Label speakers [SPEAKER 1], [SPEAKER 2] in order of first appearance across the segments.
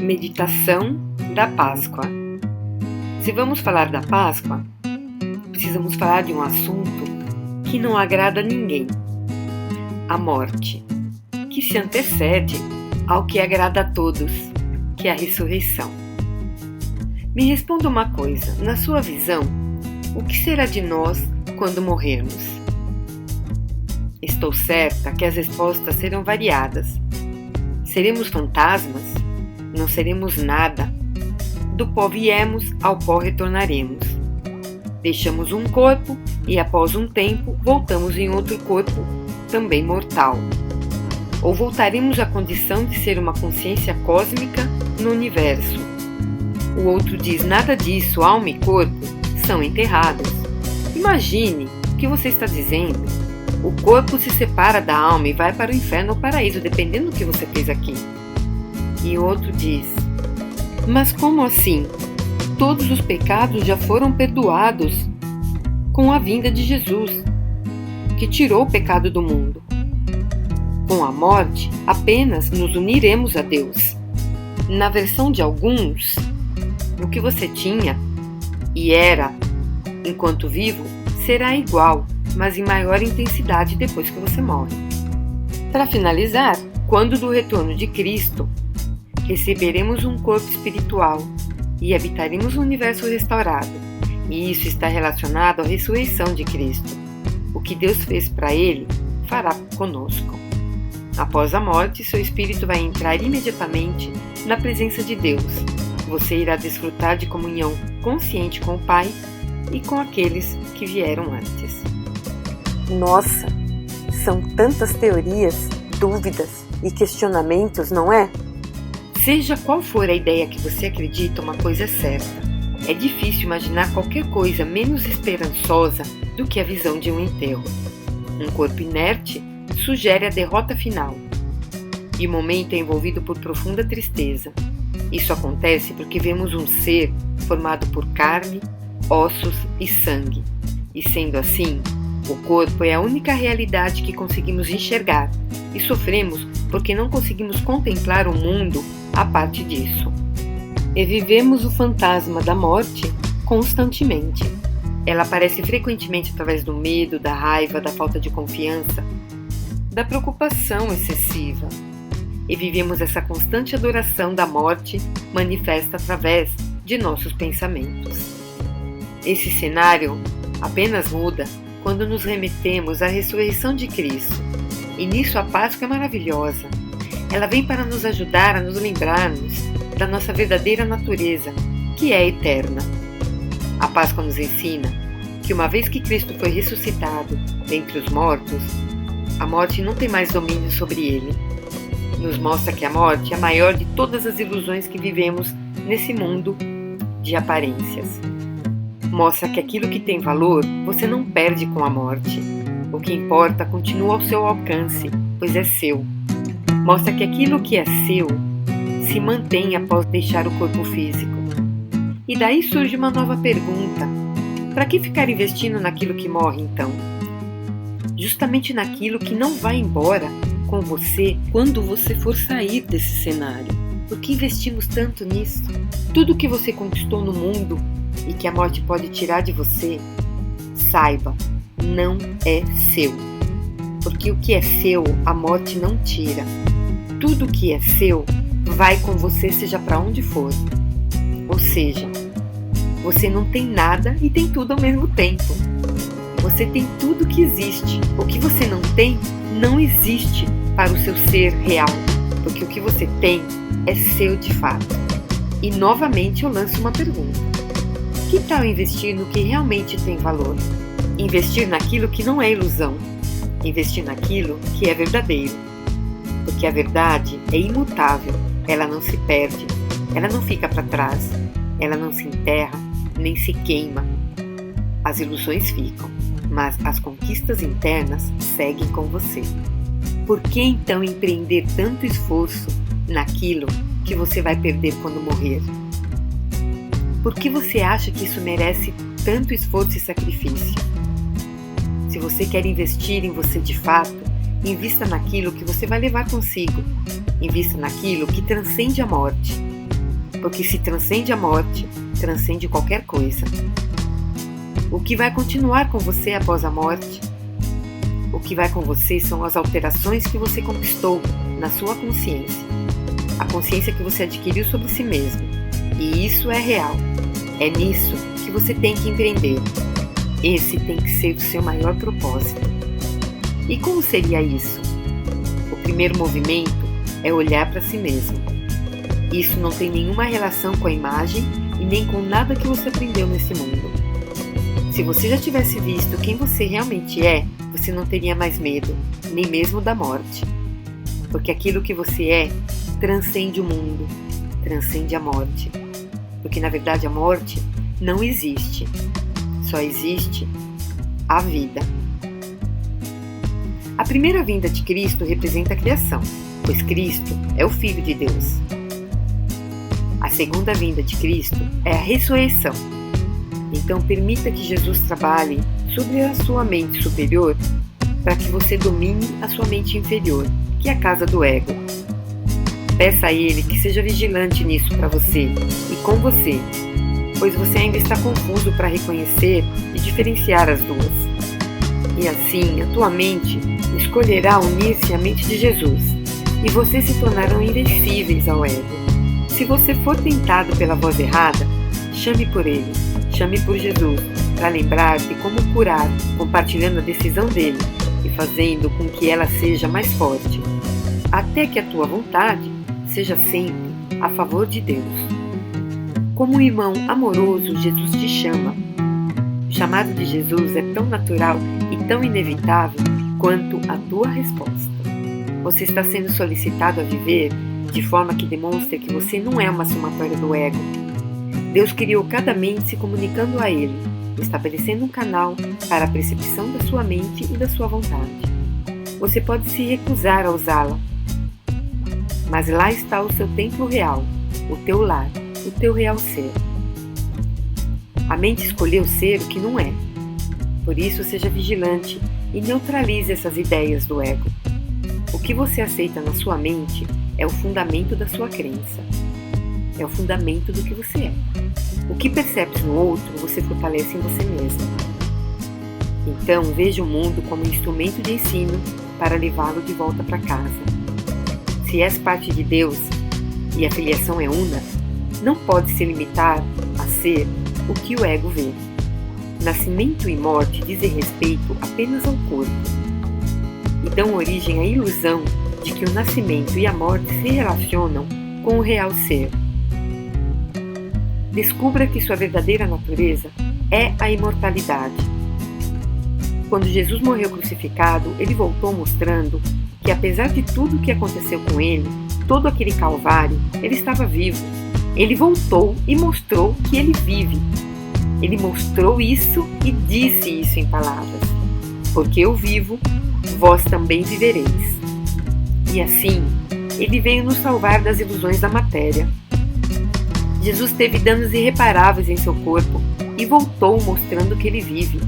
[SPEAKER 1] Meditação da Páscoa. Se vamos falar da Páscoa, precisamos falar de um assunto que não agrada a ninguém: a morte, que se antecede ao que agrada a todos, que é a ressurreição. Me responda uma coisa: na sua visão, o que será de nós quando morrermos? Estou certa que as respostas serão variadas. Seremos fantasmas? Não seremos nada. Do pó viemos, ao pó retornaremos. Deixamos um corpo e após um tempo voltamos em outro corpo, também mortal. Ou voltaremos à condição de ser uma consciência cósmica no universo. O outro diz: nada disso, alma e corpo são enterrados. Imagine o que você está dizendo. O corpo se separa da alma e vai para o inferno ou paraíso, dependendo do que você fez aqui. E outro diz: mas como assim? Todos os pecados já foram perdoados com a vinda de Jesus, que tirou o pecado do mundo. Com a morte, apenas nos uniremos a Deus. Na versão de alguns, o que você tinha e era enquanto vivo será igual, mas em maior intensidade depois que você morre. Para finalizar, quando do retorno de Cristo, receberemos um corpo espiritual e habitaremos um universo restaurado. E isso está relacionado à ressurreição de Cristo. O que Deus fez para Ele, fará conosco. Após a morte, seu espírito vai entrar imediatamente na presença de Deus. Você irá desfrutar de comunhão consciente com o Pai e com aqueles que vieram antes. Nossa, são tantas teorias, dúvidas e questionamentos, não é? Seja qual for a ideia que você acredita, uma coisa é certa: é difícil imaginar qualquer coisa menos esperançosa do que a visão de um enterro. Um corpo inerte sugere a derrota final, e o momento é envolvido por profunda tristeza. Isso acontece porque vemos um ser formado por carne, ossos e sangue, e sendo assim, o corpo é a única realidade que conseguimos enxergar, e sofremos porque não conseguimos contemplar o mundo a parte disso. E vivemos o fantasma da morte constantemente. Ela aparece frequentemente através do medo, da raiva, da falta de confiança, da preocupação excessiva. E vivemos essa constante adoração da morte manifesta através de nossos pensamentos. Esse cenário apenas muda quando nos remetemos à ressurreição de Cristo. E nisso a Páscoa é maravilhosa. Ela vem para nos ajudar a nos lembrarmos da nossa verdadeira natureza, que é eterna. A Páscoa nos ensina que uma vez que Cristo foi ressuscitado dentre os mortos, a morte não tem mais domínio sobre ele. Nos mostra que a morte é a maior de todas as ilusões que vivemos nesse mundo de aparências. Mostra que aquilo que tem valor, você não perde com a morte. O que importa continua ao seu alcance, pois é seu. Mostra que aquilo que é seu se mantém após deixar o corpo físico. E daí surge uma nova pergunta: para que ficar investindo naquilo que morre então? Justamente naquilo que não vai embora com você quando você for sair desse cenário. Por que investimos tanto nisso? Tudo que você conquistou no mundo e que a morte pode tirar de você, saiba, não é seu. Porque o que é seu, a morte não tira. Tudo que é seu vai com você, seja para onde for. Ou seja, você não tem nada e tem tudo ao mesmo tempo. Você tem tudo que existe. O que você não tem, não existe para o seu ser real. Porque o que você tem é seu de fato. E novamente eu lanço uma pergunta: que tal investir no que realmente tem valor? Investir naquilo que não é ilusão. Investir naquilo que é verdadeiro. Porque a verdade é imutável, ela não se perde, ela não fica para trás, ela não se enterra, nem se queima. As ilusões ficam, mas as conquistas internas seguem com você. Por que então empreender tanto esforço naquilo que você vai perder quando morrer? Por que você acha que isso merece tanto esforço e sacrifício? Se você quer investir em você de fato, invista naquilo que você vai levar consigo. Invista naquilo que transcende a morte. porque se transcende a morte, transcende qualquer coisa. O que vai continuar com você após a morte? O que vai com você são as alterações que você conquistou na sua consciência. A consciência que você adquiriu sobre si mesmo. E isso é real. É nisso que você tem que empreender. Esse tem que ser o seu maior propósito. E como seria isso? O primeiro movimento é olhar para si mesmo. Isso não tem nenhuma relação com a imagem e nem com nada que você aprendeu nesse mundo. Se você já tivesse visto quem você realmente é, você não teria mais medo, nem mesmo da morte. Porque aquilo que você é transcende o mundo, transcende a morte. Porque na verdade a morte não existe, só existe a vida. A primeira vinda de Cristo representa a criação, pois Cristo é o Filho de Deus. A segunda vinda de Cristo é a ressurreição. Então permita que Jesus trabalhe sobre a sua mente superior para que você domine a sua mente inferior, que é a casa do ego. Peça a Ele que seja vigilante nisso para você e com você, pois você ainda está confuso para reconhecer e diferenciar as duas. E assim, a tua mente escolherá unir-se à mente de Jesus, e vocês se tornarão invencíveis ao ego. Se você for tentado pela voz errada, chame por Ele, chame por Jesus, para lembrar de como curar, compartilhando a decisão dele e fazendo com que ela seja mais forte, até que a tua vontade seja sempre a favor de Deus. Como um irmão amoroso, Jesus te chama. O chamado de Jesus é tão natural e tão inevitável quanto a tua resposta. Você está sendo solicitado a viver de forma que demonstre que você não é uma somatória do ego. Deus criou cada mente se comunicando a Ele, estabelecendo um canal para a percepção da sua mente e da sua vontade. Você pode se recusar a usá-la, mas lá está o seu templo real, o teu lar, o teu real ser. A mente escolheu ser o que não é. Por isso, seja vigilante e neutralize essas ideias do ego. O que você aceita na sua mente é o fundamento da sua crença. É o fundamento do que você é. O que percebes no outro, você fortalece em você mesmo. Então, veja o mundo como um instrumento de ensino para levá-lo de volta para casa. Se és parte de Deus e a filiação é una, não pode se limitar a ser o que o ego vê. Nascimento e morte dizem respeito apenas ao corpo e dão origem à ilusão de que o nascimento e a morte se relacionam com o real ser. Descubra que sua verdadeira natureza é a imortalidade. Quando Jesus morreu crucificado, ele voltou mostrando que, apesar de tudo o que aconteceu com ele, todo aquele calvário, ele estava vivo. Ele voltou e mostrou que ele vive. Ele mostrou isso e disse isso em palavras. Porque eu vivo, vós também vivereis. E assim, ele veio nos salvar das ilusões da matéria. Jesus teve danos irreparáveis em seu corpo e voltou mostrando que ele vive.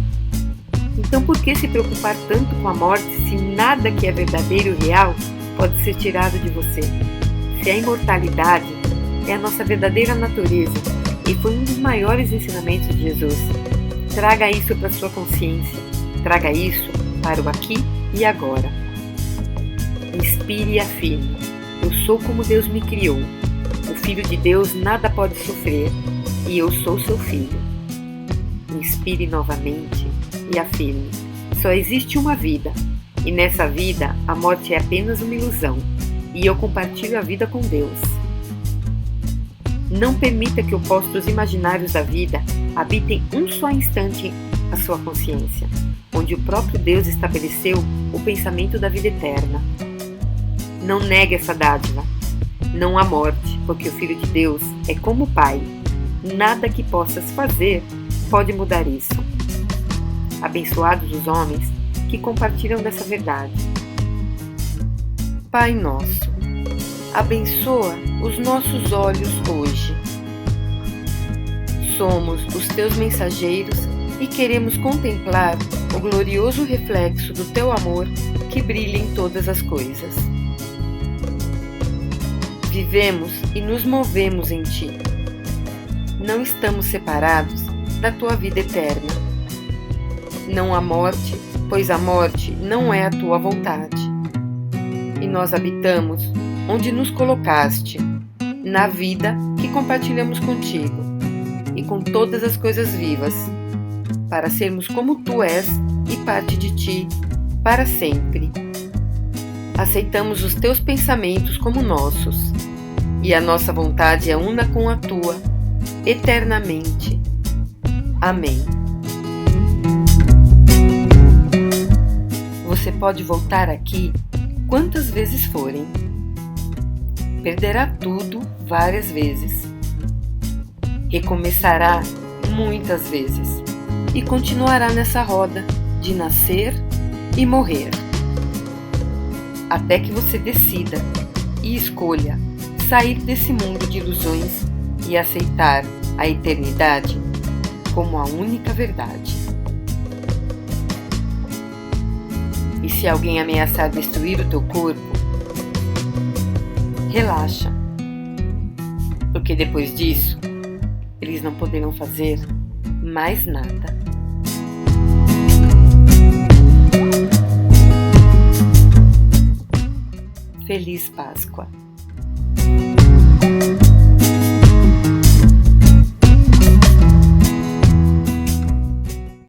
[SPEAKER 1] Então por que se preocupar tanto com a morte se nada que é verdadeiro e real pode ser tirado de você? Se a imortalidade é a nossa verdadeira natureza e foi um dos maiores ensinamentos de Jesus, traga isso para sua consciência, traga isso para o aqui e agora. Inspire e afirme: eu sou como Deus me criou. O Filho de Deus nada pode sofrer e eu sou seu filho. Inspire novamente e afirme: só existe uma vida e nessa vida a morte é apenas uma ilusão e eu compartilho a vida com Deus. Não permita que opostos imaginários da vida habitem um só instante a sua consciência, onde o próprio Deus estabeleceu o pensamento da vida eterna. Não negue essa dádiva. Não há morte, porque o Filho de Deus é como o Pai. Nada que possas fazer pode mudar isso. Abençoados os homens que compartilham dessa verdade. Pai nosso, abençoa os nossos olhos hoje. Somos os teus mensageiros e queremos contemplar o glorioso reflexo do teu amor que brilha em todas as coisas. Vivemos e nos movemos em ti. não estamos separados da tua vida eterna. Não há morte, pois a morte não é a tua vontade. E nós habitamos onde nos colocaste, na vida que compartilhamos contigo e com todas as coisas vivas, para sermos como tu és e parte de ti para sempre. Aceitamos os teus pensamentos como nossos, e a nossa vontade é una com a tua, eternamente. Amém. Você pode voltar aqui quantas vezes forem. Perderá tudo várias vezes. Recomeçará muitas vezes e continuará nessa roda de nascer e morrer. Até que você decida e escolha sair desse mundo de ilusões e aceitar a eternidade como a única verdade. E se alguém ameaçar destruir o teu corpo, relaxa, porque depois disso, eles não poderão fazer mais nada. Feliz Páscoa!